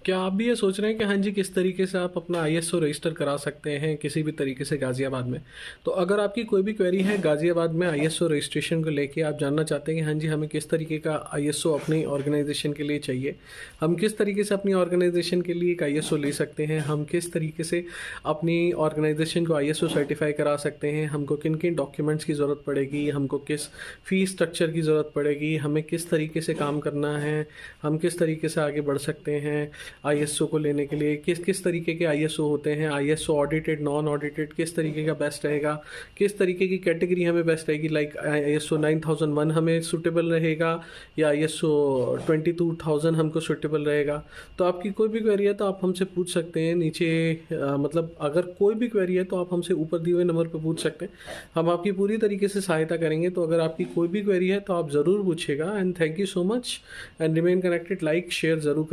क्या आप भी ये सोच रहे हैं कि हाँ जी, किस तरीके से आप अपना आईएसओ रजिस्टर करा सकते हैं किसी भी तरीके से गाज़ियाबाद में? तो अगर आपकी कोई भी क्वेरी है गाज़ियाबाद में आईएसओ रजिस्ट्रेशन को लेके, आप जानना चाहते हैं कि हाँ जी, हमें किस तरीके का आईएसओ अपनी ऑर्गेनाइज़ेशन के लिए चाहिए, हम किस तरीके से अपनी ऑर्गेनाइज़ेशन के लिए एक आईएसओ ले सकते हैं, हम किस तरीके से अपनी ऑर्गेनाइज़ेशन को आईएसओ सर्टिफ़ाई करा सकते हैं, हमको किन-किन डॉक्यूमेंट्स की ज़रूरत पड़ेगी, हमको किस फ़ीस स्ट्रक्चर की ज़रूरत पड़ेगी, हमें किस तरीके से काम करना है, हम किस तरीके से आगे बढ़ सकते हैं आईएसओ को लेने के लिए, किस किस तरीके के आईएसओ होते हैं, आईएसओ ऑडिटेड, नॉन ऑडिटेड, किस तरीके का बेस्ट रहेगा, किस तरीके की कैटेगरी हमें बेस्ट रहेगी, लाइक आईएसओ 9001 हमें सूटेबल रहेगा या आईएसओ 22000 हमको सूटेबल रहेगा। तो आपकी कोई भी क्वेरी है तो आप हमसे पूछ सकते हैं नीचे, मतलब अगर कोई भी क्वेरी है तो आप हमसे ऊपर दिए हुए नंबर पर पूछ सकते हैं, हम आपकी पूरी तरीके से सहायता करेंगे। तो अगर आपकी कोई भी क्वेरी है तो आप ज़रूर पूछिएगा। And thank you so much and remain connected, like share ज़रूर